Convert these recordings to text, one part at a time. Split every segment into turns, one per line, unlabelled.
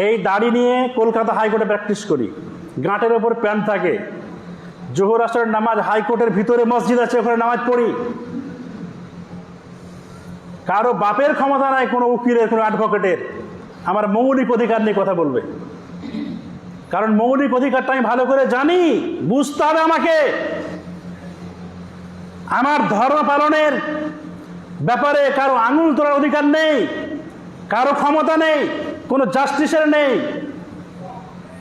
এই দাড়ি নিয়ে কলকাতা হাইকোর্টে প্র্যাকটিস করি, গাঁটের ওপর প্যান্ট থাকে, জোহর আসরের নামাজ হাইকোর্টের ভিতরে মসজিদ আছে, ওখানে নামাজ পড়ি। কারো বাপের ক্ষমতা নাই কোনো উকিলের, কোনো অ্যাডভোকেটের আমার মৌলিক অধিকার নিয়ে কথা বলবে। কারণ মৌলিক অধিকারটা আমি ভালো করে জানি, বুঝতে হবে আমাকে। আমার ধর্ম পালনের ব্যাপারে কারো আঙুল তোলার অধিকার নেই, কারো ক্ষমতা নেই, কোনো জাস্টিসের নেই,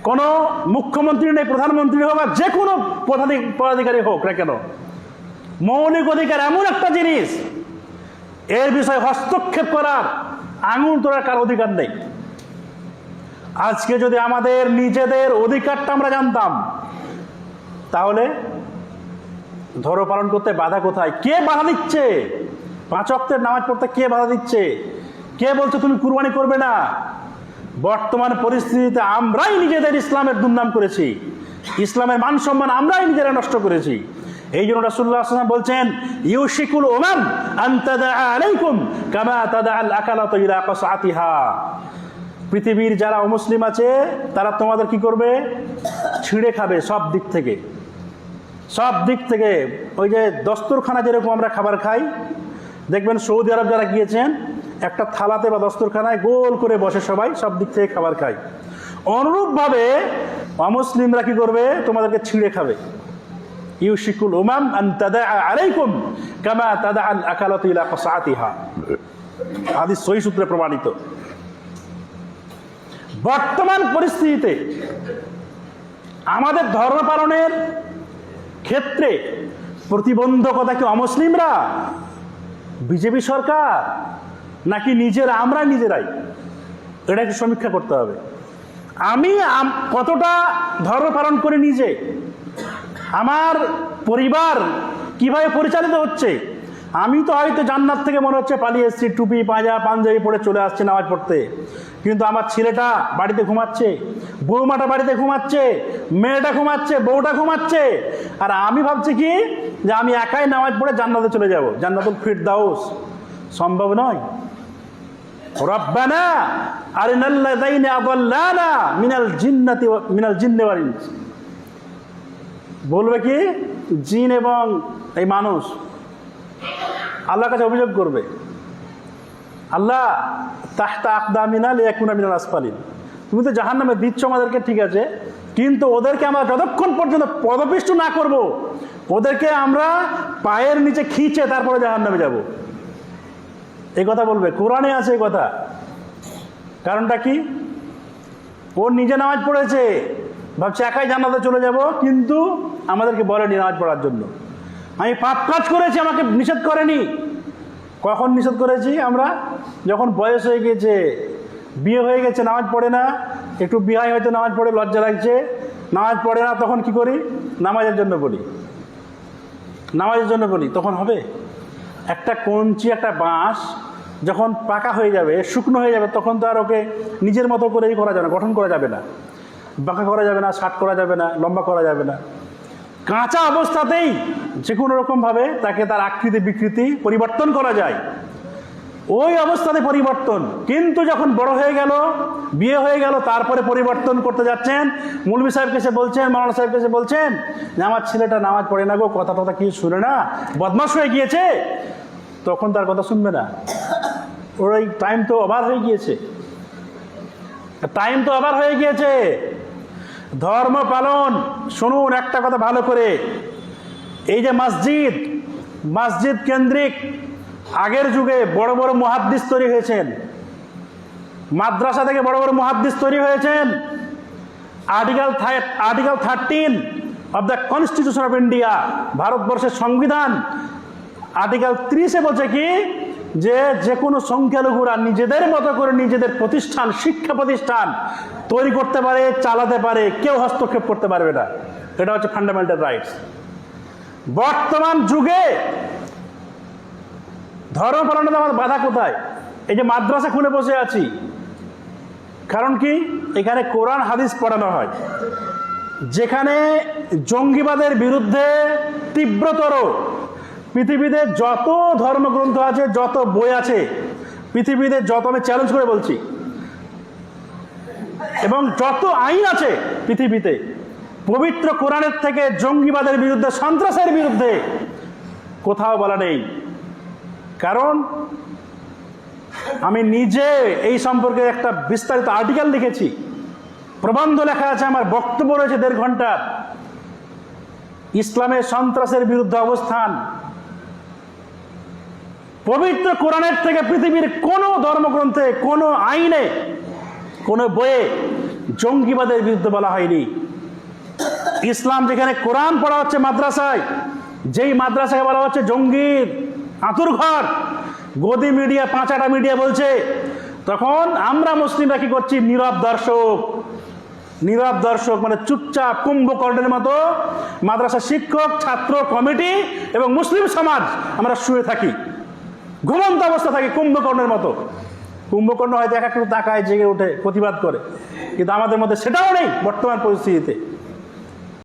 কোনো মুখ্যমন্ত্রী নেই, প্রধানমন্ত্রী হোক আর যে কোনো পদাধিকারী হোক না কেন। মৌলিক অধিকার এমন একটা জিনিস, এর বিষয়ে হস্তক্ষেপ করার, আঙুল তোলার কার অধিকার নেই। আজকে যদি আমাদের নিজেদের অধিকারটা আমরা জানতাম, তাহলে ধর্ম পালন করতে বাধা কোথায়? কে বাধা দিচ্ছে? 5 ওয়াক্তের নামাজ পড়তে কে বাধা দিচ্ছে? কে বলছে তুমি কুরবানি করবে না? বর্তমান পরিস্থিতিতে আমরাই নিজেদের ইসলামের দুর্নাম করেছি, ইসলামের মান সম্মান আমরাই নিজেরা নষ্ট করেছি। এই জন্য রাসূলুল্লাহ সাল্লাল্লাহু আলাইহি ওয়াসাল্লাম বলছেন, ইউশিকুল উমাম আন তাদআ আলাইকুম কামা তাদআ আল আকালাতু ইলা কাসআতিহা। পৃথিবীর যারা অমুসলিম আছে তারা তোমাদের কি করবে? ছিঁড়ে খাবে সব দিক থেকে, সব দিক থেকে। ওই যে দস্তরখানা যেরকম আমরা খাবার খাই, দেখবেন সৌদি আরব যারা গিয়েছেন একটা থালাতে বা দস্তরখানায় গোল করে বসে সবাই সব দিক থেকে খাবার খায়। অনুরূপভাবে অমুসলিমরা কি করবে? তোমাদেরকে ছিঁড়ে খাবে। ইউশিকুল উমাম আন তাদআ আলাইকুম কামা তাদআ আল আকালাতু ইলা কাসআতিহা। হাদিস সহিহ সূত্রে প্রমাণিত। বর্তমান পরিস্থিতিতে আমাদের ধর্ম পালনের ক্ষেত্রে প্রতিবন্ধকতা কি অমুসলিমরা, বিজেপি সরকার, নাকি আমরা নিজেরাই? এটাকে সমীক্ষা করতে হবে। আমি কতটা ধর্ম পালন করি নিজে, আমার পরিবার কিভাবে পরিচালিত হচ্ছে। আমি তো হয়তো জান্নাত থেকে মনে হচ্ছে পালিয়ে এসেছি, টুপি পাঞ্জা পাঞ্জাবি পরে চলে আসছে নামাজ পড়তে, কিন্তু আমার ছেলেটা বাড়িতে ঘুমাচ্ছে, বৌমাটা বাড়িতে ঘুমাচ্ছে, মেয়েটা ঘুমাচ্ছে, বউটা ঘুমাচ্ছে, আর আমি ভাবছি কি যে আমি একাই নামাজ পড়ে জান্নাতে চলে যাব, জান্নাতুল ফিরদাউস। সম্ভব নয়। রব্বানা আরিনাল্লাযাইনা আযাল্লানা মিনাল জিন্নি ওয়াল ইনস। বলবে কি? জিন এবং এই মানুষ আল্লাহর কাছে অভিযোগ করবে, আল্লাহ তাহতা আকদামিনা লিয়াকুনা মিনাল আসফালিন। তুমি তো জাহান্নামে দিচ্ছ আমাদেরকে, ঠিক আছে, কিন্তু ওদেরকে আমরা যতক্ষণ পর্যন্ত পদপিষ্ট না করব, ওদেরকে আমরা পায়ের নিচে খিঁচে তারপরে জাহান্নামে যাব। এই কথা বলবে, কোরআনে আছে এই কথা। কারণটা কি? ও নিজে নামাজ পড়েছে, ভাবছে একাই জান্নাতে চলে যাব, কিন্তু আমাদেরকে বলেনি নামাজ পড়ার জন্য। আমি পাপ কাজ করেছি, আমাকে নিষেধ করেনি। কখন নিষেধ করেছি আমরা? যখন বয়স হয়ে গেছে, বিয়ে হয়ে গেছে, নামাজ পড়ে না, একটু বিয়ে হয়তো নামাজ পড়ে লজ্জা লাগছে, নামাজ পড়ে না, তখন কি করি? নামাজের জন্য বলি, নামাজের জন্য বলি। তখন হবে? একটা কঞ্চি, একটা বাঁশ যখন পাকা হয়ে যাবে, শুকনো হয়ে যাবে, তখন তো আর ওকে নিজের মতো করেই করা যাবে না, গঠন করা যাবে না, বাঁকা করা যাবে না, শার্ট করা যাবে না, লম্বা করা যাবে না। কাঁচা অবস্থাতেই যে কোনো রকমভাবে তাকে তার আকৃতি বিকৃতি পরিবর্তন করা যায়, ওই অবস্থাতে পরিবর্তন। কিন্তু যখন বড় হয়ে গেল, বিয়ে হয়ে গেল, তারপরে পরিবর্তন করতে যাচ্ছেন, মৌলভী সাহেবকে এসে বলছেন, মাওলানা সাহেবকে এসে বলছেন যে আমার ছেলেটা নামাজ পড়ে না গো, কথা টথা কি শুনে না, বদমাশ হয়ে গিয়েছে, তখন তার কথা শুনবে না। ওর এই টাইম তো ওভার হয়ে গিয়েছে, টাইম তো ওভার হয়ে গিয়েছে। ধর্ম পালন, শুনুন একটা কথা ভালো করে, এই যে মসজিদ কেন্দ্রিক আগের যুগে বড় বড় মুহাদ্দিস তৈরি হয়েছেন, মাদ্রাসা থেকে বড় বড় মুহাদ্দিস তৈরি হয়েছেন। Article 13 of the constitution of India, ভারতবর্ষের সংবিধান, আর্টিকেল 30-এ বলছে কি, যে কোনো সংখ্যালঘুরা নিজেদের মতো করে নিজেদের প্রতিষ্ঠান, শিক্ষা প্রতিষ্ঠান তৈরি করতে পারে, চালাতে পারে, কেউ হস্তক্ষেপ করতে পারবে না। এটা হচ্ছে ফান্ডামেন্টাল রাইটস। বর্তমান যুগে ধর্ম পালনে আমার বাধা কোথায়? এই যে মাদ্রাসা খুলে বসে আছি, কারণ কি? এখানে কোরআন হাদিস পড়ানো হয়। যেখানে জঙ্গিবাদের বিরুদ্ধে তীব্রতর, পৃথিবীতে যত ধর্মগ্রন্থ আছে, যত বই আছে, পৃথিবীতে যত, আমি চ্যালেঞ্জ করে বলছি, এবং যত আইন আছে পৃথিবীতে, পবিত্র কোরআনের থেকে জঙ্গিবাদের বিরুদ্ধে, সন্ত্রাসের বিরুদ্ধে কোথাও বলা নেই। কারণ আমি নিজে এই সম্পর্কে একটা বিস্তারিত আর্টিকেল লিখেছি, প্রবন্ধ লেখা আছে, আমার বক্তব্য রয়েছে 1.5 ঘন্টার। ইসলামের সন্ত্রাসের বিরুদ্ধে অবস্থান পবিত্র কোরআনের থেকে পৃথিবীর কোনো ধর্মগ্রন্থে, কোনো আইনে, কোনো বইয়ে জঙ্গিবাদের বিরুদ্ধে বলা হয়নি। ইসলাম যেখানে কোরআন পড়া হচ্ছে মাদ্রাসায়, যেই মাদ্রাসায় বলা হচ্ছে জঙ্গির আঁতুরঘর, গদি মিডিয়া, পাঁচাটা মিডিয়া বলছে, তখন আমরা মুসলিমরা কি করছি? নীরব দর্শক। নীরব দর্শক মানে চুপচাপ কুম্ভকর্ণের মতো মাদ্রাসা শিক্ষক, ছাত্র, কমিটি এবং মুসলিম সমাজ আমরা শুয়ে থাকি, ঘুমন্ত অবস্থা থাকি কুম্ভকর্ণের মতো। কুম্ভকর্ণ হয়তো এক একটু তাকায়, জেগে ওঠে, প্রতিবাদ করে, কিন্তু আমাদের মধ্যে সেটাও নেই বর্তমান পরিস্থিতিতে।